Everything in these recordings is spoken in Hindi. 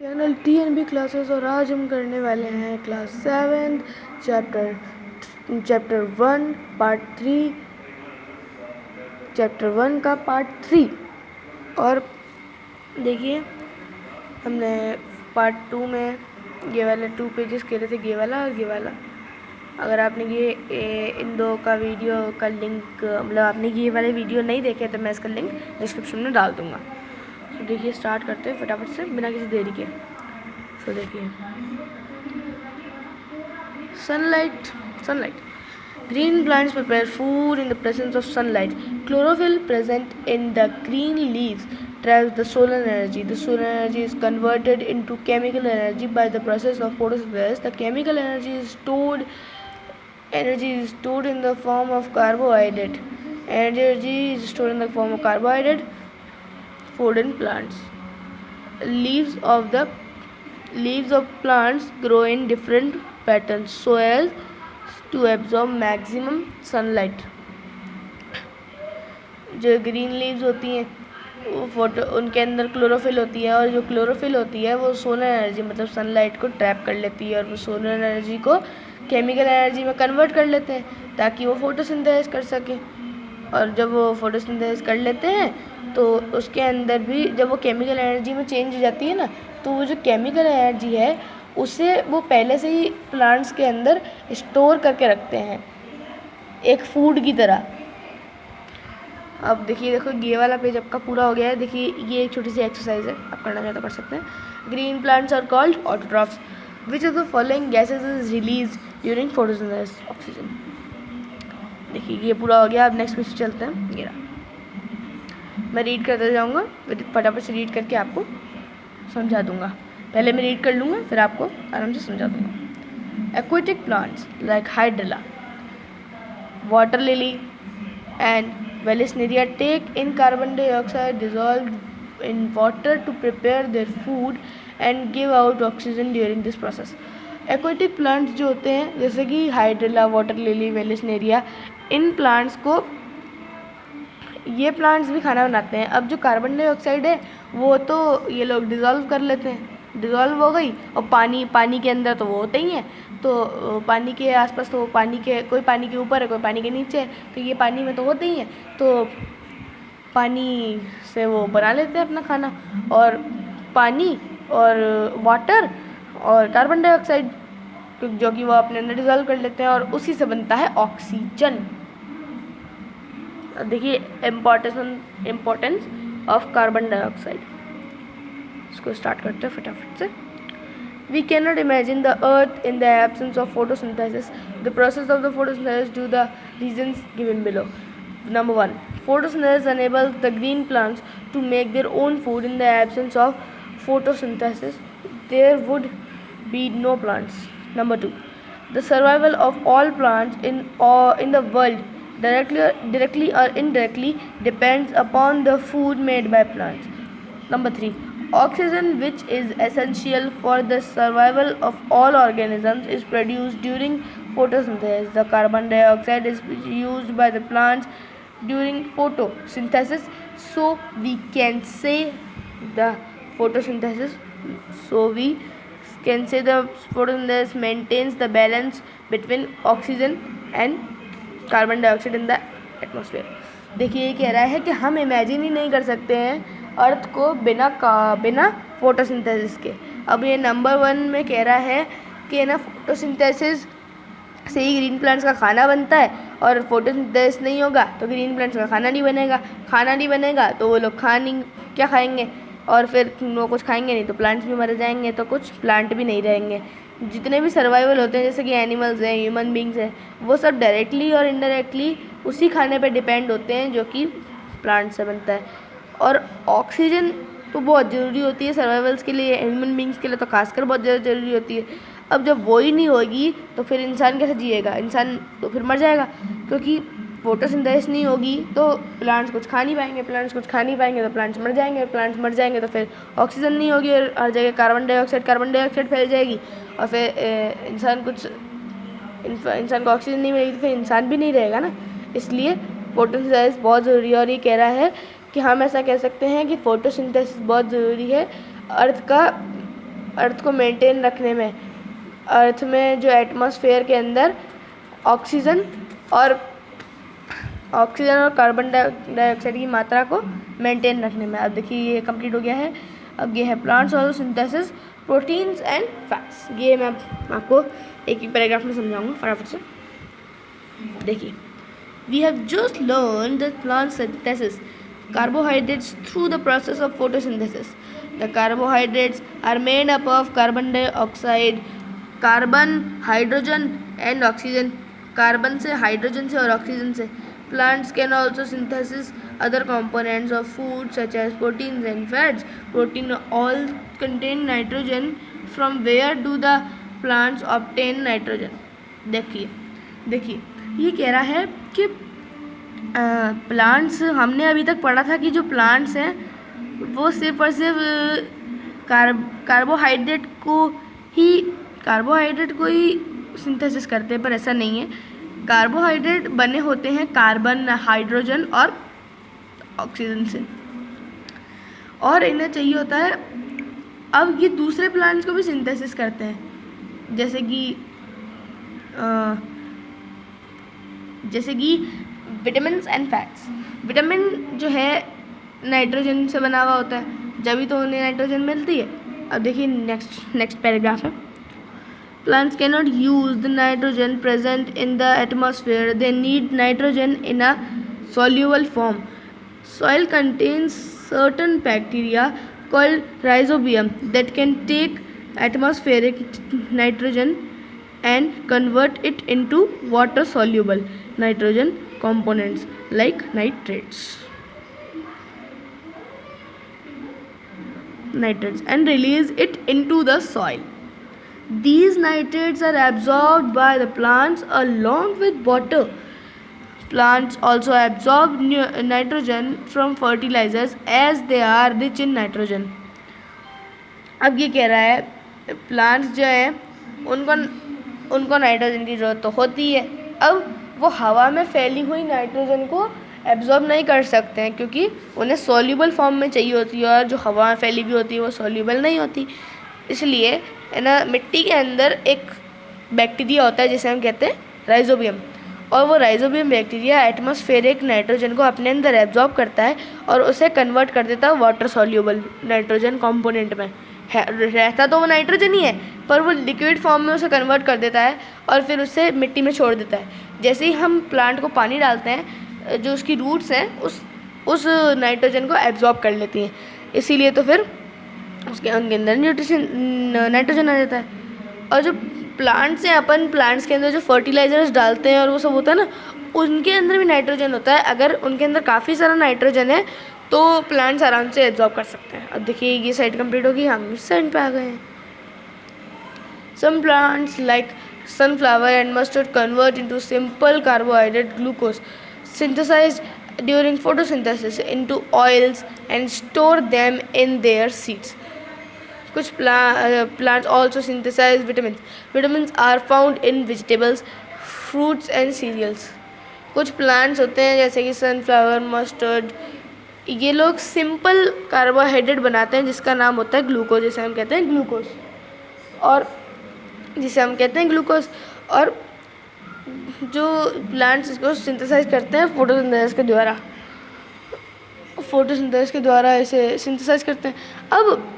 चैनल TNB क्लासेस और आज हम करने वाले हैं क्लास 7 चैप्टर 1 पार्ट 3 चैप्टर 1 का पार्ट 3। और देखिए हमने पार्ट 2 में ये वाले 2 पेजेस करे थे, ये वाला और ये वाला। अगर आपने ये इन दो का वीडियो का लिंक मतलब आपने ये वाले वीडियो नहीं देखे तो मैं इसका लिंक डिस्क्रिप्शन में डाल दूँगा। तो देखिए स्टार्ट करते हैं फटाफट से बिना किसी देरी के। तो देखिए sunlight green plants prepare food in the presence of sunlight. Chlorophyll present in the green leaves traps the solar energy. The solar energy is converted into chemical energy by the process of photosynthesis. The chemical energy is stored in the form of carbohydrate. Energy is stored in the form of carbohydrate food in plants. Leaves of plants grow in different patterns so as to absorb maximum sunlight. जो ग्रीन लीव्स होती हैं वो उनके अंदर क्लोरोफिल होती है, और जो क्लोरोफिल होती है वो सोलर एनर्जी मतलब सनलाइट को ट्रैप कर लेती है और वो सोलर एनर्जी को केमिकल एनर्जी में कन्वर्ट कर लेते हैं ताकि वो फोटोसिंथेसिस कर सकें। और जब वो फोटोसिंथेसिस कर लेते हैं तो उसके अंदर भी जब वो केमिकल एनर्जी में चेंज हो जाती है ना, तो वो जो केमिकल एनर्जी है उसे वो पहले से ही प्लांट्स के अंदर स्टोर करके रखते हैं एक फूड की तरह। अब देखो ये वाला पेज आपका पूरा हो गया है। देखिए ये एक छोटी सी एक्सरसाइज है, आप करना चाहे तो कर सकते हैं। Green plants are called autotrophs. Which of the following gases is release during photosynthesis? Oxygen. देखिए ये पूरा हो गया। अब नेक्स्ट पेज चलते हैं। ये रहा, मैं रीड करते जाऊँगा, फटाफट से रीड करके आपको समझा दूँगा। पहले मैं रीड कर लूँगा फिर आपको आराम से समझा दूँगा। Aquatic plants like hydrilla, water lily and Vallisneria take in carbon dioxide dissolved in water to prepare their food and give out oxygen during this process. Aquatic plants जो होते हैं जैसे कि hydrilla, water lily, Vallisneria, in plants को ये प्लांट्स भी खाना बनाते हैं। अब जो कार्बन डाइऑक्साइड है वो तो ये लोग डिज़ोल्व कर लेते हैं, डिज़ोल्व हो गई, और पानी के अंदर तो वो होते ही हैं। तो पानी के आसपास तो कोई पानी के ऊपर है, कोई पानी के नीचे है, तो ये पानी में तो होते ही हैं। तो पानी से वो बना लेते हैं अपना खाना, और पानी और वाटर और कार्बन डाइऑक्साइड जो कि वो अपने अंदर डिज़ोल्व कर लेते हैं, और उसी से बनता है ऑक्सीजन। देखिए इम्पोर्टेंस ऑफ कार्बन डाइऑक्साइड। इसको स्टार्ट करते हैं फटाफट से। We cannot imagine the earth in the absence of photosynthesis. The process of the photosynthesis do the reasons given below. Number 1. Photosynthesis enables the green plants to make their own food. In the absence of photosynthesis, there would be no plants. Number 2. The survival of all plants in the world directly or indirectly depends upon the food made by plants. Number 3. Oxygen, which is essential for the survival of all organisms, is produced during photosynthesis. The carbon dioxide is used by the plants during photosynthesis. So we can say the photosynthesis maintains the balance between oxygen and carbon dioxide in the atmosphere. देखिए ये कह रहा है कि हम इमेजिन ही नहीं कर सकते हैं अर्थ को बिना फोटोसिंथेसिस के। अब ये नंबर 1 में कह रहा है कि ना फोटोसिंथेसिस से ही ग्रीन प्लांट्स का खाना बनता है, और फोटोसिंथेसिस नहीं होगा तो ग्रीन प्लांट्स का खाना नहीं बनेगा तो वो लोग क्या खाएंगे, और फिर वो कुछ खाएंगे नहीं तो प्लांट्स भी मर जाएंगे, तो कुछ प्लांट भी नहीं रहेंगे। जितने भी सर्वाइवल होते हैं जैसे कि एनिमल्स हैं, ह्यूमन बींग्स हैं, वो सब डायरेक्टली और इनडायरेक्टली उसी खाने पर डिपेंड होते हैं जो कि प्लांट से बनता है। और ऑक्सीजन तो बहुत ज़रूरी होती है सर्वाइवल्स के लिए, ह्यूमन बींग्स के लिए तो खासकर बहुत ज़्यादा ज़रूरी होती है। अब जब वो ही नहीं होगी तो फिर इंसान कैसे जिएगा? इंसान तो फिर मर जाएगा, क्योंकि फोटोसिंथेसिस नहीं होगी तो प्लांट्स कुछ खा नहीं पाएंगे, तो प्लांट्स मर जाएंगे तो फिर ऑक्सीजन नहीं होगी और हर जगह कार्बन डाइऑक्साइड फैल जाएगी, और फिर इंसान को ऑक्सीजन नहीं मिलेगी तो फिर इंसान भी नहीं रहेगा ना। इसलिए फोटोसिंथेसिस बहुत ज़रूरी है। और ये कह रहा है कि हम ऐसा कह सकते हैं कि फोटोसिंथेसिस बहुत ज़रूरी है अर्थ का अर्थ को मेंटेन रखने में, अर्थ में जो एटमॉस्फेयर के अंदर ऑक्सीजन और कार्बन डाइऑक्साइड की मात्रा को मेंटेन रखने में। अब देखिए ये कंप्लीट हो गया है। अब ये है plants also synthesis proteins and fats. ये मैं आपको एक ही पैराग्राफ में समझाऊंगा फटाफट से। देखिए, we have just learn the plant synthesis carbohydrates through the process of photosynthesis. The carbohydrates are made up of carbon dioxide, carbon, hydrogen and oxygen, carbon से, हाइड्रोजन से और ऑक्सीजन से। Plants can also synthesize other components of food such as proteins and fats. Protein all contain nitrogen. From where do the plants obtain nitrogen? देखिए ये कह रहा है कि प्लांट्स, हमने अभी तक पढ़ा था कि जो प्लांट्स हैं वो सिर्फ और सिर्फ कार्बोहाइड्रेट को ही सिंथेसिस करते हैं, पर ऐसा नहीं है। कार्बोहाइड्रेट बने होते हैं कार्बन, हाइड्रोजन और ऑक्सीजन से, और इन्हें चाहिए होता है। अब ये दूसरे प्लांट्स को भी सिंथेसिस करते हैं, जैसे कि विटामिन एंड फैट्स। विटामिन जो है नाइट्रोजन से बना हुआ होता है, जब भी तो उन्हें नाइट्रोजन मिलती है। अब देखिए नेक्स्ट पैराग्राफ है। Plants cannot use the nitrogen present in the atmosphere. They need nitrogen in a soluble form. Soil contains certain bacteria called rhizobium that can take atmospheric nitrogen and convert it into water soluble nitrogen components like nitrates and release it into the soil. These nitrates are absorbed by the plants along with water. Plants also absorb nitrogen from fertilizers as they are rich in nitrogen. अब ये कह रहा है प्लांट्स जो है उनको नाइट्रोजन की ज़रूरत तो होती है। अब वो हवा में फैली हुई नाइट्रोजन को एब्जॉर्ब नहीं कर सकते हैं, क्योंकि उन्हें सॉल्यूबल फॉर्म में चाहिए होती है, और जो हवा में फैली हुई होती है वो सॉल्यूबल नहीं होती। इसलिए है ना, मिट्टी के अंदर एक बैक्टीरिया होता है जिसे हम कहते हैं राइजोबियम, और वो राइजोबियम बैक्टीरिया एटमॉस्फेरिक नाइट्रोजन को अपने अंदर एब्जॉर्ब करता है और उसे कन्वर्ट कर देता है वाटर सॉल्यूबल नाइट्रोजन कंपोनेंट में। रहता तो वो नाइट्रोजन ही है, पर वो लिक्विड फॉर्म में उसे कन्वर्ट कर देता है और फिर उसे मिट्टी में छोड़ देता है। जैसे ही हम प्लांट को पानी डालते हैं, जो उसकी रूट्स हैं उस नाइट्रोजन को एब्जॉर्ब कर लेती हैं, इसीलिए तो फिर उनके अंदर नाइट्रोजन आ जाता है। और जो प्लांट्स हैं, अपन प्लांट्स के अंदर जो फर्टिलाइजर्स डालते हैं और वो सब होता है ना, उनके अंदर भी नाइट्रोजन होता है। अगर उनके अंदर काफ़ी सारा नाइट्रोजन है तो प्लांट्स आराम से एब्जॉर्ब कर सकते हैं। अब देखिए ये साइड कंप्लीट होगी, हम इस साइड पे आ गए हैं। Some plants like sunflower and mustard convert into simple carbohydrate glucose synthesized during photosynthesis into oils and store them in their seeds. कुछ plants also synthesize vitamins. Vitamins are found in vegetables, fruits and cereals. कुछ plants होते हैं जैसे कि sunflower, mustard, ये लोग सिंपल कार्बोहाइड्रेट बनाते हैं जिसका नाम होता है ग्लूकोज, जिसे हम कहते हैं ग्लूकोज। और जो प्लांट्स इसको सिंथेसाइज करते हैं फोटोसिंथेसिस के द्वारा इसे सिंथेसाइज करते हैं। अब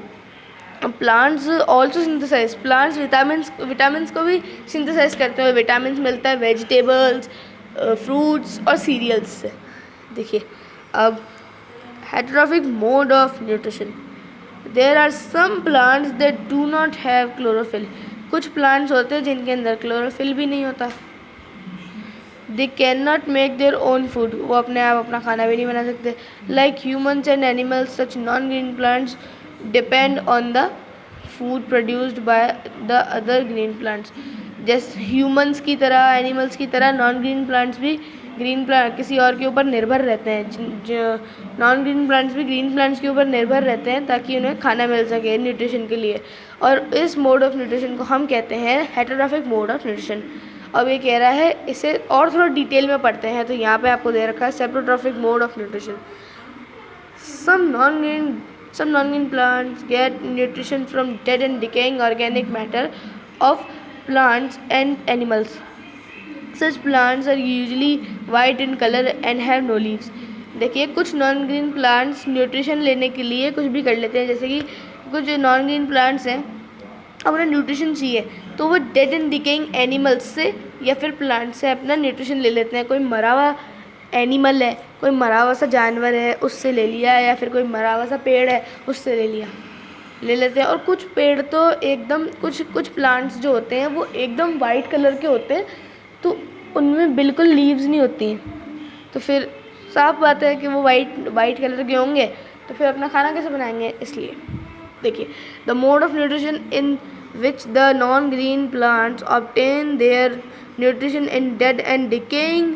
plants also synthesise, plants vitamins को भी सिंथेसाइज करते हैं। विटामिन्स मिलता है वेजिटेबल्स, फ्रूट्स और सीरियल्स से। देखिए अब heterotrophic mode of nutrition. There are some plants that do not have chlorophyll. कुछ प्लांट्स होते हैं जिनके अंदर क्लोरोफिल भी नहीं होता। They can not make their own food, वो अपने आप अपना खाना भी नहीं बना सकते। Like humans and animals, such non green plants depend on the food produced by the other green plants. जैसे ह्यूमन्स की तरह, एनिमल्स की तरह नॉन ग्रीन प्लांट्स भी किसी और के ऊपर निर्भर रहते हैं। जो नॉन ग्रीन प्लांट्स भी ग्रीन प्लांट्स के ऊपर निर्भर रहते हैं ताकि उन्हें खाना मिल सके न्यूट्रिशन के लिए। और इस मोड ऑफ न्यूट्रिशन को हम कहते हैं हेटेरोट्रॉफिक मोड ऑफ न्यूट्रिशन। अब ये कह रहा है, इसे और थोड़ा डिटेल में पढ़ते हैं, तो यहाँ पे आपको दे रखा है saprotrophic mode of nutrition. Some non green Some non-green plants get nutrition from dead and decaying organic matter of plants and animals. Such plants are usually white in color and have no leaves. देखिए कुछ नॉन ग्रीन प्लांट्स न्यूट्रिशन लेने के लिए कुछ भी कर लेते हैं, जैसे कि कुछ नॉन ग्रीन प्लांट्स हैं, अब उन्हें न्यूट्रिशन चाहिए तो वो डेड एंड डिकेइंग एनिमल्स से या फिर प्लांट से अपना न्यूट्रिशन ले लेते हैं। कोई मरा हुआ एनिमल है, कोई मरा हुआ सा जानवर है, उससे ले लिया, या फिर कोई मरा हुआ सा पेड़ है उससे ले लेते हैं। और कुछ पेड़ तो एकदम कुछ प्लांट्स जो होते हैं वो एकदम वाइट कलर के होते हैं, तो उनमें बिल्कुल लीव्स नहीं होती हैं, तो फिर साफ बात है कि वो वाइट कलर के होंगे, तो फिर अपना खाना कैसे बनाएंगे। इसलिए देखिए, the mode of nutrition in which the non green plants obtain their nutrition in dead and decaying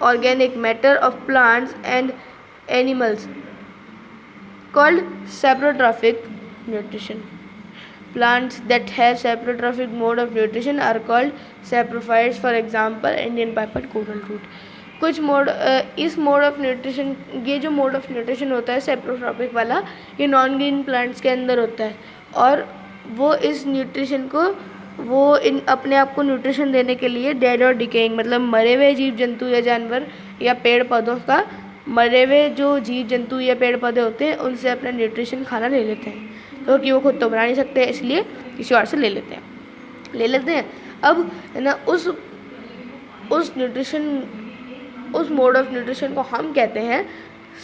organic matter of plants and animals called saprotrophic nutrition. Plants that have saprotrophic mode of nutrition are called saprophytes, for example Indian piper coral root. कुछ इस मोड ऑफ न्यूट्रिशन, ये जो मोड ऑफ न्यूट्रिशन होता है सेप्रोट्रॉपिक वाला, ये नॉन ग्रीन प्लांट्स के अंदर होता है, और वो इस न्यूट्रिशन को अपने आप को न्यूट्रिशन देने के लिए डेड और डिकेइंग मतलब मरे हुए जीव जंतु या जानवर या पेड़ पौधों का, मरे हुए जो जीव जंतु या पेड़ पौधे होते हैं उनसे अपना न्यूट्रिशन खाना ले लेते हैं, क्योंकि वो खुद तो बना नहीं सकते, इसलिए किसी और से ले लेते हैं। अब है ना, उस मोड ऑफ न्यूट्रिशन को हम कहते हैं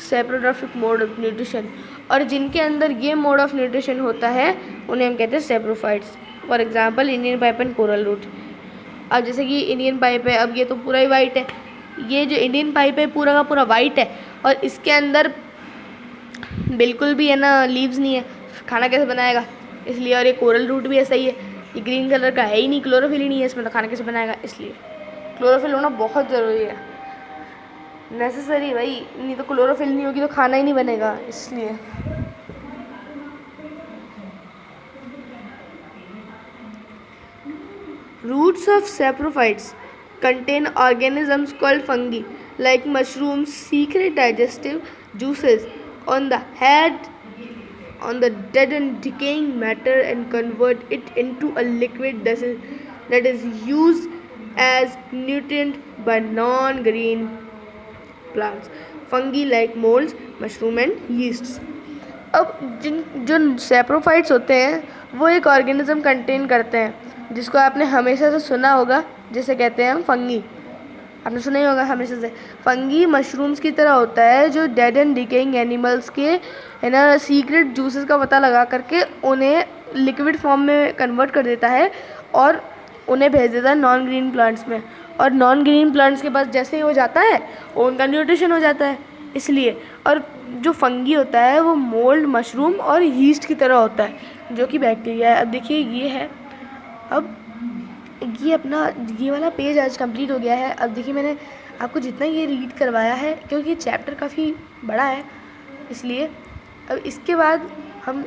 सेप्रोट्रॉफिक मोड ऑफ न्यूट्रिशन, और जिनके अंदर ये मोड ऑफ न्यूट्रिशन होता है उन्हें हम कहते हैं saprophytes. For example Indian pipe and coral root. अब जैसे कि इंडियन पाइप है, अब ये तो पूरा ही वाइट है, ये जो इंडियन पाइप है पूरा का पूरा वाइट है, और इसके अंदर बिल्कुल भी है ना लीव्स नहीं है, खाना कैसे बनाएगा। इसलिए, और ये कोरल रूट भी ऐसा ही है, ये ग्रीन कलर का है ही नहीं, क्लोरोफिल ही नहीं है इसमें, तो खाना कैसे बनाएगा। इसलिए क्लोरोफिल होना बहुत ज़रूरी है, नेसेसरी भाई, नहीं तो क्लोरोफिल नहीं होगी तो खाना ही नहीं बनेगा। इसलिए roots of saprophytes contain organisms called fungi like mushrooms secrete digestive juices on the dead and decaying matter and convert it into a liquid that is used as nutrient by non-green plants. Fungi like molds, mushroom and yeasts. अब जो सैप्रोफाइट्स होते हैं वो एक ऑर्गेनिज्म कंटेन करते हैं जिसको आपने हमेशा से सुना होगा, जिसे कहते हैं हम फंगी। आपने सुना ही होगा हमेशा से। फंगी मशरूम्स की तरह होता है जो डेड एंड डिकेइंग एनिमल्स के है ना सीक्रेट जूसेस का पता लगा करके उन्हें लिक्विड फॉर्म में कन्वर्ट कर देता है और उन्हें भेज देता है नॉन ग्रीन प्लांट्स में, और नॉन ग्रीन प्लांट्स के पास जैसे ही हो जाता है उनका न्यूट्रिशन हो जाता है। इसलिए, और जो फंगी होता है वो मोल्ड, मशरूम और यीस्ट की तरह होता है जो कि बैक्टीरिया है। अब देखिए ये है, अब ये अपना ये वाला पेज आज कंप्लीट हो गया है। अब देखिए मैंने आपको जितना ये रीड करवाया है, क्योंकि चैप्टर काफ़ी बड़ा है, इसलिए अब इसके बाद हम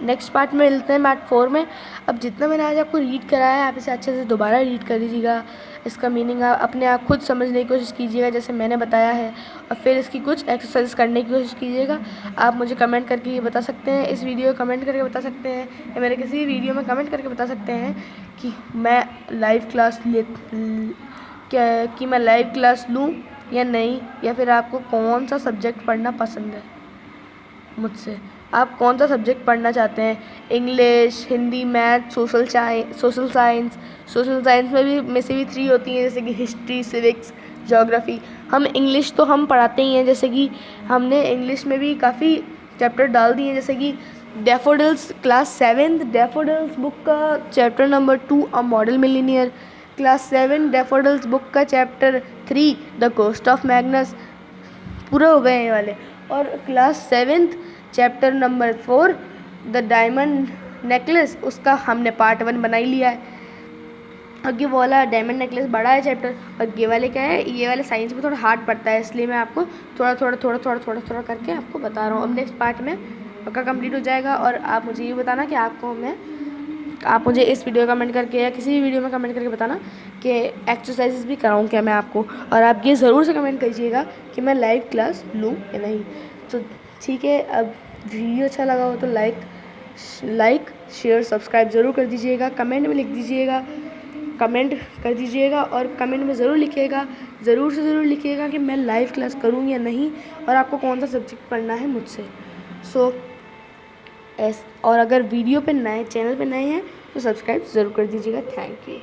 नेक्स्ट पार्ट में मिलते हैं, पार्ट 4 में। अब जितना मैंने आज आपको रीड कराया है आप इसे अच्छे से दोबारा रीड कर लीजिएगा, इसका मीनिंग आप अपने आप खुद समझने की कोशिश कीजिएगा जैसे मैंने बताया है, और फिर इसकी कुछ एक्सरसाइज करने की कोशिश कीजिएगा। आप मुझे कमेंट करके ये बता सकते हैं, इस वीडियो को कमेंट करके बता सकते हैं, या मेरे किसी भी वीडियो में कमेंट करके बता सकते हैं कि मैं लाइव क्लास लूँ या नहीं, या फिर आपको कौन सा सब्जेक्ट पढ़ना पसंद है मुझसे, आप कौन सा सब्जेक्ट पढ़ना चाहते हैं, English, Hindi, math, social science. Social science में से भी 3 होती हैं, जैसे कि हिस्ट्री, सिविक्स, ज्योग्राफी। हम इंग्लिश तो हम पढ़ाते ही हैं, जैसे कि हमने इंग्लिश में भी काफ़ी चैप्टर डाल दिए हैं, जैसे कि डैफोडिल्स क्लास 7 डैफोडिल्स बुक का chapter number 2 a model millionaire, class 7 daffodils book का chapter 3 the cost of Magnus, पूरा हो गए ये वाले। और class 7 chapter number 4 the diamond necklace, उसका हमने पार्ट 1 बना ही लिया है। और ये वाला डायमंड नेकलेस बड़ा है चैप्टर, और ये वाले क्या है, ये वाले साइंस में थोड़ा हार्ड पड़ता है, इसलिए मैं आपको थोड़ा थोड़ा करके आपको बता रहा हूँ। अब नेक्स्ट पार्ट में पक्का कंप्लीट हो जाएगा, और आप मुझे ये बताना कि आप मुझे इस वीडियो कमेंट करके या किसी भी वीडियो में कमेंट करके बताना कि एक्सरसाइजेस भी कराऊँ क्या मैं आपको, और आप ये ज़रूर से कमेंट कीजिएगा कि मैं लाइव क्लास लूँ या नहीं। तो ठीक है, अब वीडियो अच्छा लगा हो तो लाइक शेयर सब्सक्राइब ज़रूर कर दीजिएगा। कमेंट में लिख दीजिएगा, कमेंट कर दीजिएगा और कमेंट में ज़रूर लिखिएगा, ज़रूर से ज़रूर लिखिएगा कि मैं लाइव क्लास करूँ या नहीं, और आपको कौन सा सब्जेक्ट पढ़ना है मुझसे। और अगर वीडियो पे नए चैनल पे नए हैं तो सब्सक्राइब ज़रूर कर दीजिएगा। Thank you.